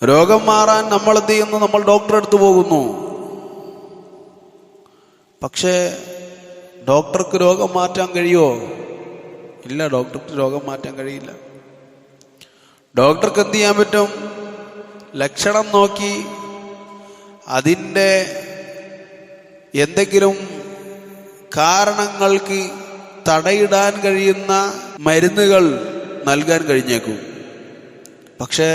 രോഗം മാറാൻ നമ്മൾ എന്ത് ചെയ്യുന്നു? നമ്മൾ ഡോക്ടറെ അടുത്ത് പോകുന്നു. പക്ഷേ ഡോക്ടർക്ക് രോഗം മാറ്റാൻ കഴിയുമോ? ഇല്ല, ഡോക്ടർക്ക് രോഗം മാറ്റാൻ കഴിയില്ല. ഡോക്ടർക്ക് എന്ത് ചെയ്യാൻ പറ്റും? ലക്ഷണം നോക്കി അതിൻ്റെ എന്തെങ്കിലും കാരണങ്ങൾക്ക് തടയിടാൻ കഴിയുന്ന മരുന്നുകൾ നൽകാൻ കഴിഞ്ഞേക്കും. പക്ഷേ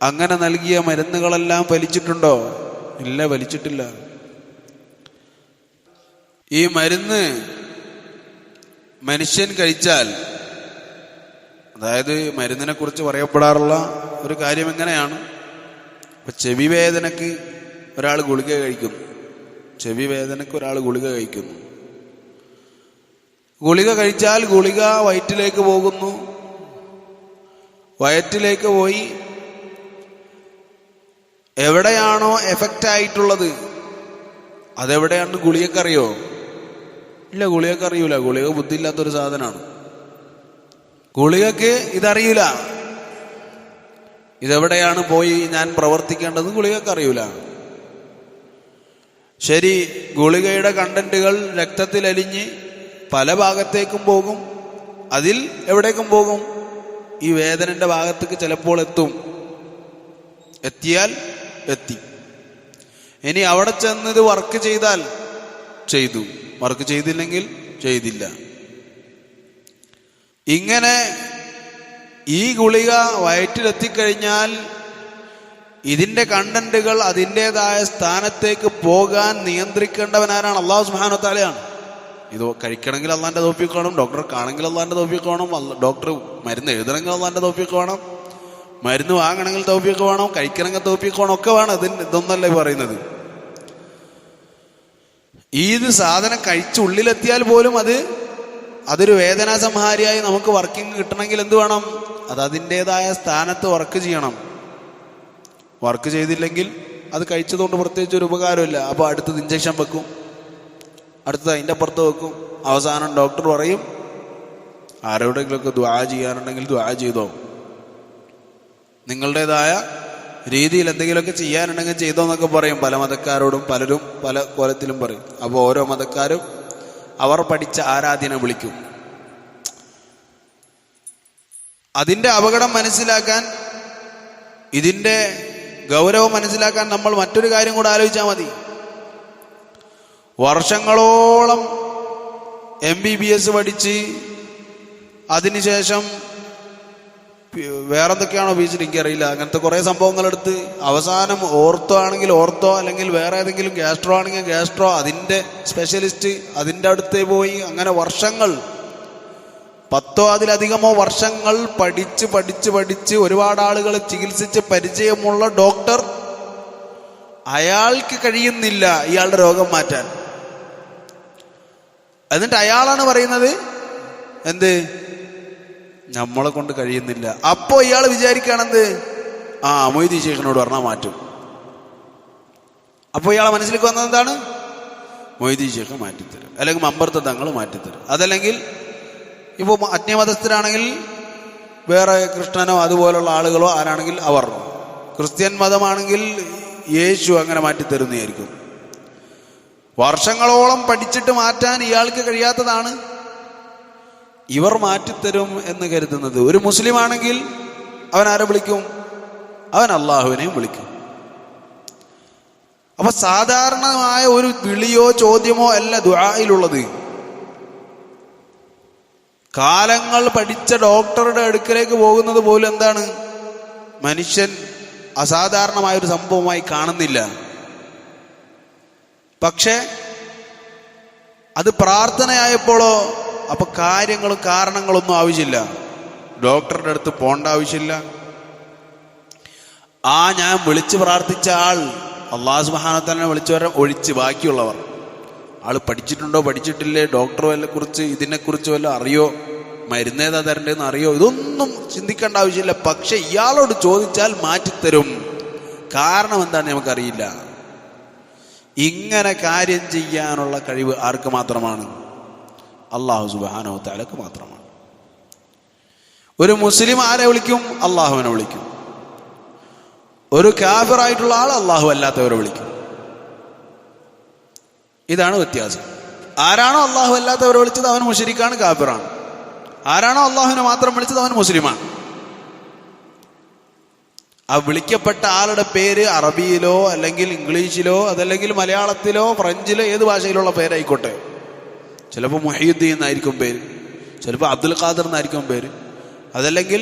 അങ്ങനെ നൽകിയ മരുന്നുകളെല്ലാം ഫലിച്ചിട്ടുണ്ടോ? ഇല്ല, ഫലിച്ചിട്ടില്ല. ഈ മരുന്ന് മനുഷ്യൻ കഴിച്ചാൽ, അതായത് മരുന്നിനെ കുറിച്ച് പറയപ്പെടാറുള്ള ഒരു കാര്യം എങ്ങനെയാണ്? ഇപ്പൊ ചെവി വേദനക്ക് ഒരാൾ ഗുളിക കഴിക്കുന്നു. ചെവി വേദനക്ക് ഒരാൾ ഗുളിക കഴിക്കുന്നു. ഗുളിക കഴിച്ചാൽ ഗുളിക വയറ്റിലേക്ക് പോകുന്നു. വയറ്റിലേക്ക് പോയി എവിടെയാണോ എഫക്റ്റ് ആയിട്ടുള്ളത് അതെവിടെയാണെന്ന് ഗുളികക്കറിയോ? ഇല്ല, ഗുളികക്കറിയൂല. ഗുളിക ബുദ്ധിയില്ലാത്തൊരു സാധനമാണ്. ഗുളികക്ക് ഇതറിയൂല. ഇതെവിടെയാണ് പോയി ഞാൻ പ്രവർത്തിക്കേണ്ടത് ഗുളികക്കറിയൂല. ശരി, ഗുളികയുടെ കണ്ടന്റുകൾ രക്തത്തിൽ അലിഞ്ഞ് പല ഭാഗത്തേക്കും പോകും. അതിൽ എവിടേക്കും പോകും? ഈ വേദനന്റെ ഭാഗത്തേക്ക് ചിലപ്പോൾ എത്തും. എത്തിയാൽ എത്തി. ഇനി അവിടെ ചെന്ന് ഇത് വർക്ക് ചെയ്താൽ ചെയ്തു, വർക്ക് ചെയ്തില്ലെങ്കിൽ ചെയ്തില്ല. ഇങ്ങനെ ഈ ഗുളിക വയറ്റിലെത്തിക്കഴിഞ്ഞാൽ ഇതിന്റെ കണ്ടന്റുകൾ അതിൻ്റെതായ സ്ഥാനത്തേക്ക് പോകാൻ നിയന്ത്രിക്കേണ്ടവനാരാണ്? അല്ലാഹു സുബ്ഹാനഹു വ തആലയാണ്. ഇത് കഴിക്കണമെങ്കിൽ അള്ളാന്റെ തൗഫീഖ് വേണം. ഡോക്ടറെ കാണണമെങ്കിൽ അള്ളാന്റെ തൗഫീഖ് വേണം. ഡോക്ടർ മരുന്ന് എഴുതണമെങ്കിൽ അള്ളാന്റെ തൗഫീഖ് വേണം. മരുന്ന് വാങ്ങണമെങ്കിൽ തൗഫീഖ് വേണം. കഴിക്കണമെങ്കിൽ തൗഫീഖ് വേണം. ഒക്കെ വേണം. ഇതൊന്നല്ലേ പറയുന്നത്. ഇത് സാധനം കഴിച്ച് ഉള്ളിലെത്തിയാൽ പോലും അതൊരു വേദനാ സംഹാരിയായി നമുക്ക് വർക്കിംഗ് കിട്ടണമെങ്കിൽ എന്ത് വേണം? അത് അതിൻ്റെതായ സ്ഥാനത്ത് വർക്ക് ചെയ്യണം. വർക്ക് ചെയ്തില്ലെങ്കിൽ അത് കഴിച്ചതുകൊണ്ട് പ്രത്യേകിച്ച് ഒരു ഉപകാരമില്ല. അപ്പോൾ അടുത്തത് ഇഞ്ചക്ഷൻ വെക്കും, അടുത്തത് അതിൻ്റെ പുറത്ത് വെക്കും. അവസാനം ഡോക്ടർ പറയും ആരോടെങ്കിലുമൊക്കെ ദുആ ചെയ്യാനുണ്ടെങ്കിൽ ദുആ ചെയ്തോ, നിങ്ങളുടേതായ രീതിയിൽ എന്തെങ്കിലുമൊക്കെ ചെയ്യാനുണ്ടെങ്കിൽ ചെയ്തോ എന്നൊക്കെ പറയും. പല മതക്കാരോടും പലരും പല കോലത്തിലും പറയും. അപ്പോൾ ഓരോ മതക്കാരും അവർ പഠിച്ച ആരാധന വിളിക്കും. അതിൻ്റെ അപകടം മനസ്സിലാക്കാൻ, ഇതിൻ്റെ ഗൗരവം മനസ്സിലാക്കാൻ നമ്മൾ മറ്റൊരു കാര്യം കൂടെ ആലോചിച്ചാൽ മതി. വർഷങ്ങളോളം MBBS പഠിച്ച് അതിനുശേഷം വേറെന്തൊക്കെയാണോ PhD എനിക്കറിയില്ല, അങ്ങനത്തെ കുറേ സംഭവങ്ങളെടുത്ത് അവസാനം ഓർത്തോ ആണെങ്കിൽ ഓർത്തോ, അല്ലെങ്കിൽ വേറെ ഏതെങ്കിലും ഗ്യാസ്ട്രോ ആണെങ്കിൽ ഗ്യാസ്ട്രോ, അതിൻ്റെ സ്പെഷ്യലിസ്റ്റ് അതിൻ്റെ അടുത്ത് പോയി അങ്ങനെ വർഷങ്ങൾ 10 അതിലധികമോ വർഷങ്ങൾ പഠിച്ച് ഒരുപാട് ആളുകളെ ചികിത്സിച്ച് പരിചയമുള്ള ഡോക്ടർ, അയാൾക്ക് കഴിയുന്നില്ല ഇയാളുടെ രോഗം മാറ്റാൻ. എന്നിട്ട് അയാളാണ് പറയുന്നത് എന്ത്? നമ്മളെ കൊണ്ട് കഴിയുന്നില്ല. അപ്പോ ഇയാൾ വിചാരിക്കുകയാണെന്ത്? മൊയ്തീൻ ശൈഖിനോട് പറഞ്ഞാൽ മാറ്റും. അപ്പോൾ ഇയാളെ മനസ്സിലേക്ക് വന്നത് എന്താണ്? മൊയ്തീൻ ശൈഖ് മാറ്റിത്തരും, അല്ലെങ്കിൽ മമ്പർത്ത തങ്ങൾ മാറ്റിത്തരും. അതല്ലെങ്കിൽ ഇപ്പോൾ അന്യമതസ്ഥരാണെങ്കിൽ വേറെ കൃഷ്ണനോ അതുപോലുള്ള ആളുകളോ ആരാണെങ്കിൽ അവർ, ക്രിസ്ത്യൻ മതമാണെങ്കിൽ യേശു അങ്ങനെ മാറ്റിത്തരുന്നതായിരിക്കും. വർഷങ്ങളോളം പഠിച്ചിട്ട് മാറ്റാൻ ഇയാൾക്ക് കഴിയാത്തതാണ് ഇവർ മാറ്റിത്തരും എന്ന് കരുതുന്നത്. ഒരു മുസ്ലിം ആണെങ്കിൽ അവൻ ആരെ വിളിക്കും? അവൻ അള്ളാഹുവിനെയും വിളിക്കും. അപ്പൊ സാധാരണമായ ഒരു വിളിയോ ചോദ്യമോ അല്ല ദുആയിലുള്ളത്. കാലങ്ങൾ പഠിച്ച ഡോക്ടറുടെ അടുക്കലേക്ക് പോകുന്നത് പോലും എന്താണ്? മനുഷ്യൻ അസാധാരണമായൊരു സംഭവമായി കാണുന്നില്ല. പക്ഷെ അത് പ്രാർത്ഥനയായപ്പോഴോ അപ്പൊ കാര്യങ്ങളും കാരണങ്ങളൊന്നും ആവശ്യമില്ല. ഡോക്ടറുടെ അടുത്ത് പോകേണ്ട ആവശ്യമില്ല. ഞാൻ വിളിച്ച് പ്രാർത്ഥിച്ച ആൾ അല്ലാഹു സുബ്ഹാനഹു വ തആലയെ വിളിച്ചവരെ ഒഴിച്ച് ബാക്കിയുള്ളവർ, ആള് പഠിച്ചിട്ടുണ്ടോ പഠിച്ചിട്ടില്ലേ, ഡോക്ടറെ വല്ല കുറിച്ച് ഇതിനെക്കുറിച്ച് വല്ല അറിയോ, മരുന്നേതാ തരണ്ടേന്ന് അറിയോ, ഇതൊന്നും ചിന്തിക്കേണ്ട ആവശ്യമില്ല. പക്ഷെ ഇയാളോട് ചോദിച്ചാൽ മാറ്റിത്തരും. കാരണം എന്താണ് നമുക്കറിയില്ല. ഇങ്ങനെ കാര്യം ചെയ്യാനുള്ള കഴിവ് ആർക്ക് മാത്രമാണ്? അല്ലാഹു സുബ്ഹാനഹു വ തആലക്ക് മാത്രമാണ്. ഒരു മുസ്ലിം ആരെ വിളിക്കും? അള്ളാഹുവിനെ വിളിക്കും. ഒരു കാഫിറായിട്ടുള്ള ആൾ അള്ളാഹു അല്ലാത്തവരെ വിളിക്കും. ഇതാണ് വ്യത്യാസം. ആരാണോ അള്ളാഹു അല്ലാത്തവരെ വിളിച്ചത് അവൻ മുശ്രിക്കാണ്, കാഫിറാണ്. ആരാണോ അള്ളാഹുവിനെ മാത്രം വിളിച്ചത് അവൻ മുസ്ലിമാണ്. ആ വിളിക്കപ്പെട്ട ആളുടെ പേര് അറബിയിലോ അല്ലെങ്കിൽ ഇംഗ്ലീഷിലോ അതല്ലെങ്കിൽ മലയാളത്തിലോ ഫ്രഞ്ചിലോ ഏത് ഭാഷയിലുള്ള പേരായിക്കോട്ടെ. ചിലപ്പോൾ മുഹീദ്ദീൻ എന്നായിരിക്കും പേര്, ചിലപ്പോൾ അബ്ദുൽ ഖാദർ എന്നായിരിക്കും പേര്, അതല്ലെങ്കിൽ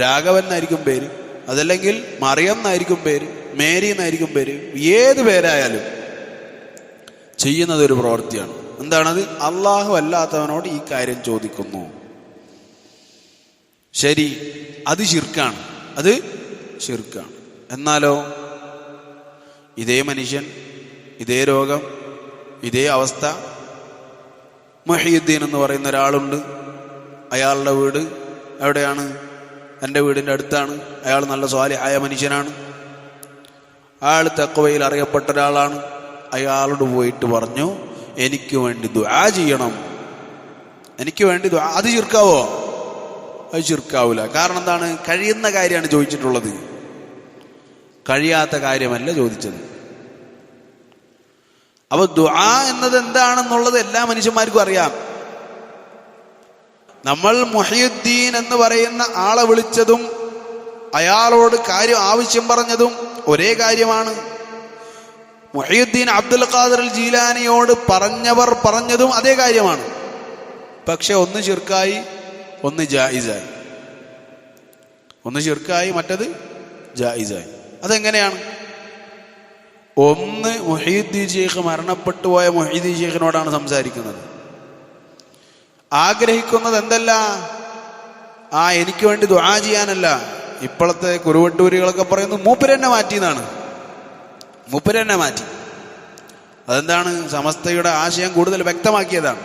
രാഘവൻ എന്നായിരിക്കും പേര്, അതല്ലെങ്കിൽ മറിയം എന്നായിരിക്കും പേര്, മേരി എന്നായിരിക്കും പേര്. ഏത് പേരായാലും ചെയ്യുന്നത് ഒരു പ്രവൃത്തിയാണ്. എന്താണത്? അള്ളാഹു അല്ലാത്തവനോട് ഈ കാര്യം ചോദിക്കുന്നു. ശരി, അത് ശിർക്കാണ്, അത് ശിർക്കാണ്. എന്നാലോ ഇതേ മനുഷ്യൻ, ഇതേ രോഗം, ഇതേ അവസ്ഥ, മുഹീദ്ദീൻ എന്ന് പറയുന്ന ഒരാളുണ്ട്. അയാളുടെ വീട് എവിടെയാണ്? എൻ്റെ വീടിൻ്റെ അടുത്താണ്. അയാൾ നല്ല സ്വാലിഹായ മനുഷ്യനാണ്. അയാൾ തഖ്വയിൽ അറിയപ്പെട്ട ഒരാളാണ്. അയാളോട് പോയിട്ട് പറഞ്ഞു, എനിക്ക് വേണ്ടി ദുആ ചെയ്യണം, എനിക്ക് വേണ്ടി ദുആ. അത് ശിർക്കാവോ? അത് ശിർക്കാവൂല. കാരണം എന്താണ്? കഴിയുന്ന കാര്യമാണ് ചോദിച്ചിട്ടുള്ളത്, കഴിയാത്ത കാര്യമല്ല ചോദിച്ചത്. അപ്പൊ ദുആ എന്നത് എന്താണെന്നുള്ളത് എല്ലാ മനുഷ്യന്മാർക്കും അറിയാം. നമ്മൾ മുഹീദ്ദീൻ എന്ന് പറയുന്ന ആളെ വിളിച്ചതും അയാളോട് കാര്യം ആവശ്യം പറഞ്ഞതും ഒരേ കാര്യമാണ്. മുഹീദ്ദീൻ അബ്ദുൽ ഖാദിർ ജീലാനിയോട് പറഞ്ഞവർ പറഞ്ഞതും അതേ കാര്യമാണ്. പക്ഷെ ഒന്ന് ശിർക്കായി, ഒന്ന് ജായിസായി. ഒന്ന് ശിർക്കായി, മറ്റത് ജായിസായി. അതെങ്ങനെയാണ്? ഒന്ന് മുഹീദ്ദീൻ ശൈഖ്, മരണപ്പെട്ടു പോയ മുഹീദ്ദീൻ ശൈഖിനോടാണ് സംസാരിക്കുന്നത്. ആഗ്രഹിക്കുന്നത് എന്തല്ല? എനിക്ക് വേണ്ടി ദുആ ചെയ്യാനല്ല. ഇപ്പോഴത്തെ കുരുവട്ടൂരികളൊക്കെ പറയുന്നു മൂപ്പരെന്നെ മാറ്റി എന്നാണ്. മൂപ്പരെന്നെ മാറ്റി. അതെന്താണ്? സമസ്തയുടെ ആശയം കൂടുതൽ വ്യക്തമാക്കിയതാണ്.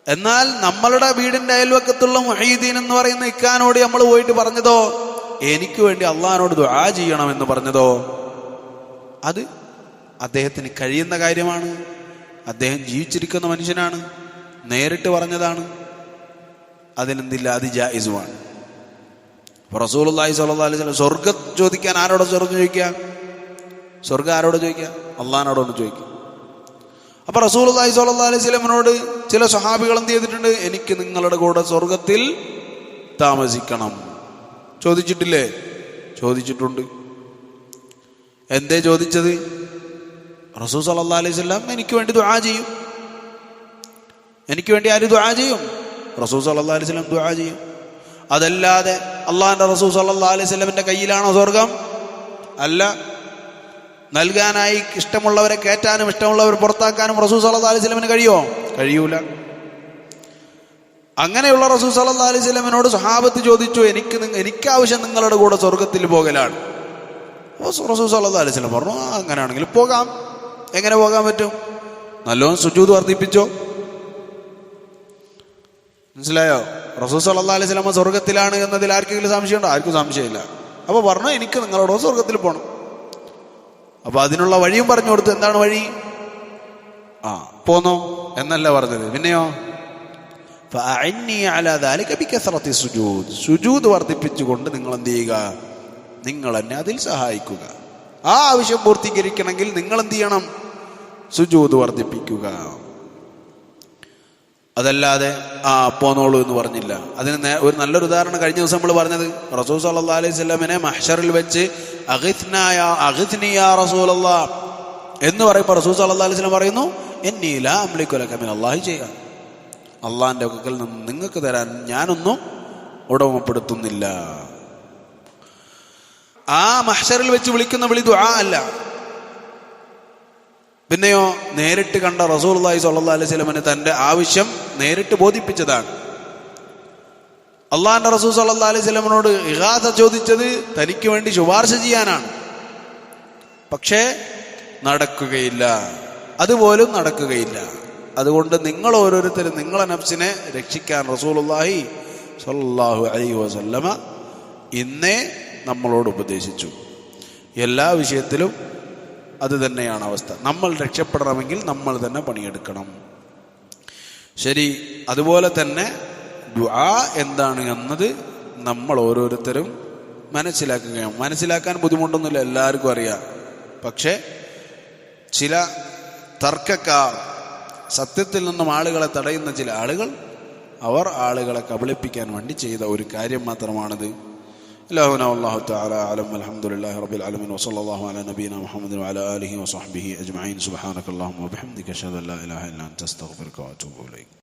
എന്നാൽ നമ്മളുടെ വീടിന്റെ അയൽവക്കത്തുള്ള മുഹീദ്ദീൻ എന്ന് പറയുന്ന ഇക്കാനോട് നമ്മൾ പോയിട്ട് പറഞ്ഞതോ, എനിക്ക് വേണ്ടി അള്ളാഹിനോട് ദുആ ചെയ്യണമെന്ന് പറഞ്ഞതോ, അത് അദ്ദേഹത്തിന് കഴിയുന്ന കാര്യമാണ്. അദ്ദേഹം ജീവിച്ചിരിക്കുന്ന മനുഷ്യനാണ്, നേരിട്ട് പറഞ്ഞതാണ്. അതിനെന്തില്ല, അത് ജായിസുമാണ്. റസൂലുള്ളാഹി സ്വല്ലല്ലാഹു അലൈഹി വസല്ലം സ്വർഗ്ഗം ചോദിക്കാൻ ആരോട് സ്വർഗ്ഗം ചോദിക്കുക? സ്വർഗ്ഗം ആരോട് ചോദിക്കുക? അള്ളാഹിനോടൊന്ന് ചോദിക്കുക. അപ്പൊ റസൂലുള്ളാഹി സ്വല്ലല്ലാഹു അലൈഹി വസല്ലമിനോട് ചില സ്വഹാബികൾ എന്ത് ചെയ്തിട്ടുണ്ട്? എനിക്ക് നിങ്ങളുടെ കൂടെ സ്വർഗത്തിൽ താമസിക്കണം ചോദിച്ചിട്ടില്ലേ? ചോദിച്ചിട്ടുണ്ട്. എന്തേ ചോദിച്ചത്? റസൂൽ സല്ലല്ലാഹു അലൈഹി വസല്ലം എനിക്ക് വേണ്ടി ദുആ ചെയ്യും. എനിക്ക് വേണ്ടി ആര് ദുആ ചെയ്യും? റസൂൽ സല്ലല്ലാഹു അലൈഹി വസല്ലം ദുആ ചെയ്യും. അതല്ലാതെ അള്ളാഹിന്റെ റസൂൽ സല്ലല്ലാഹു അലൈഹി വസല്ലമിന്റെ കയ്യിലാണോ സ്വർഗം? അല്ല. നൽകാനായി ഇഷ്ടമുള്ളവരെ കയറ്റാനും ഇഷ്ടമുള്ളവരെ പുറത്താക്കാനും റസൂൽ സല്ലല്ലാഹു അലൈഹി വസല്ലമിന് കഴിയുമോ? കഴിയൂല. അങ്ങനെയുള്ള റസൂൽ സല്ലല്ലാഹു അലൈഹി വസല്ലമിനോട് സ്വഹാബത്ത് ചോദിച്ചു, എനിക്ക് ആവശ്യം നിങ്ങളുടെ കൂടെ സ്വർഗത്തിൽ പോകലാണ്. റസൂൽ സല്ലല്ലാഹു അലൈഹി വസല്ലം പറഞ്ഞു, അങ്ങനെയാണെങ്കിൽ പോകാം. എങ്ങനെ പോകാൻ പറ്റും? നല്ലോണം സുജൂദ് വർദ്ധിപ്പിച്ചോ. മനസ്സിലായോ? റസൂൽ സല്ലല്ലാഹു അലൈഹി വസല്ലം സ്വർഗത്തിലാണ് എന്നതിൽ ആർക്കെങ്കിലും സംശയമുണ്ടോ? ആർക്കും സംശയമില്ല. അപ്പൊ പറഞ്ഞു, എനിക്ക് നിങ്ങളോട് സ്വർഗത്തിൽ പോകണം. അപ്പൊ അതിനുള്ള വഴിയും പറഞ്ഞു കൊടുത്തു. എന്താണ് വഴി? പോന്നോ എന്നല്ല പറഞ്ഞത്, പിന്നെയോ സുജൂദ് വർദ്ധിപ്പിച്ചുകൊണ്ട് നിങ്ങൾ എന്ത് ചെയ്യുക? നിങ്ങൾ എന്നെ അതിൽ സഹായിക്കുക. ആ ആവശ്യം പൂർത്തീകരിക്കണമെങ്കിൽ നിങ്ങൾ എന്ത് ചെയ്യണം? സുജൂദ് വർദ്ധിപ്പിക്കുക. അതല്ലാതെ പോന്നോളൂ എന്ന് പറഞ്ഞില്ല. അതിന് ഒരു നല്ലൊരു ഉദാഹരണം കഴിഞ്ഞ ദിവസം നമ്മൾ പറഞ്ഞത്, റസൂൽ സല്ലല്ലാഹു അലൈഹി വസല്ലമിനെ മഹ്ശറിൽ വെച്ച് അഗ്ഥ്നി യാ റസൂലല്ലാഹ് എന്ന് പറയുമ്പോൾ റസൂൽ സല്ലല്ലാഹു അലൈഹി വസല്ലം പറയുന്നു, ഇന്നി ലാ അംലികു ലക മിനല്ലാഹി ശൈഅ. അള്ളാഹിന്റെ പക്കൽ നിന്ന് നിങ്ങൾക്ക് തരാൻ ഞാനൊന്നും ഉടമപ്പെടുത്തുന്നില്ല. ആ മഹ്ശറിൽ വെച്ച് വിളിക്കുന്ന വിളി ദുആ അല്ല. പിന്നെയോ നേരിട്ട് കണ്ട റസൂലുള്ളാഹി സ്വല്ലല്ലാഹു അലൈഹി വസല്ലമനെ തന്റെ ആവശ്യം നേരിട്ട് ബോധിപ്പിച്ചതാണ്. അള്ളാഹിന്റെ റസൂൽ സ്വല്ലല്ലാഹു അലൈഹി വസല്ലമനോട് ഇഗാസ ചോദിച്ചത് തനിക്ക് വേണ്ടി ശുപാർശ ചെയ്യാനാണ്. പക്ഷേ നടക്കുകയില്ല, അതുപോലും നടക്കുകയില്ല. അതുകൊണ്ട് നിങ്ങൾ ഓരോരുത്തരും നിങ്ങളെ നഫ്സിനെ രക്ഷിക്കാൻ റസൂലുള്ളാഹി സ്വല്ലല്ലാഹു അലൈഹി വസല്ലമ ഇന്നേ നമ്മളോട് ഉപദേശിച്ചു. എല്ലാ വിഷയത്തിലും അത് തന്നെയാണ് അവസ്ഥ. നമ്മൾ രക്ഷപ്പെടണമെങ്കിൽ നമ്മൾ തന്നെ പണിയെടുക്കണം. ശരി, അതുപോലെ തന്നെ ദുആ എന്താണ് എന്നത് നമ്മൾ ഓരോരുത്തരും മനസ്സിലാക്കുകയാണ്. മനസ്സിലാക്കാൻ ബുദ്ധിമുട്ടൊന്നുമില്ല, എല്ലാവർക്കും അറിയാം. പക്ഷേ ചില തർക്കക്കാർ, സത്യത്തിൽ നിന്നും ആളുകളെ തടയുന്ന ചില ആളുകൾ, അവർ ആളുകളെ കബളിപ്പിക്കാൻ വേണ്ടി ചെയ്ത ഒരു കാര്യം മാത്രമാണിത്. അല്ലാഹു തആല അലം. അൽഹംദുലില്ലാഹി റബ്ബിൽ ആലമീൻ വസല്ലല്ലാഹു അലാ നബിയിനാ മുഹമ്മദിൻ വഅലാ ആലിഹി വസഹ്ബിഹി അജ്മഈൻ. സുബ്ഹാനകല്ലാഹുമ്മ വബിഹംദിക അശ്ഹദു അൻ ലാ ഇലാഹ ഇല്ലാ അൻത അസ്തഗ്ഫിറുക വഅതൂബു ഇലൈക്.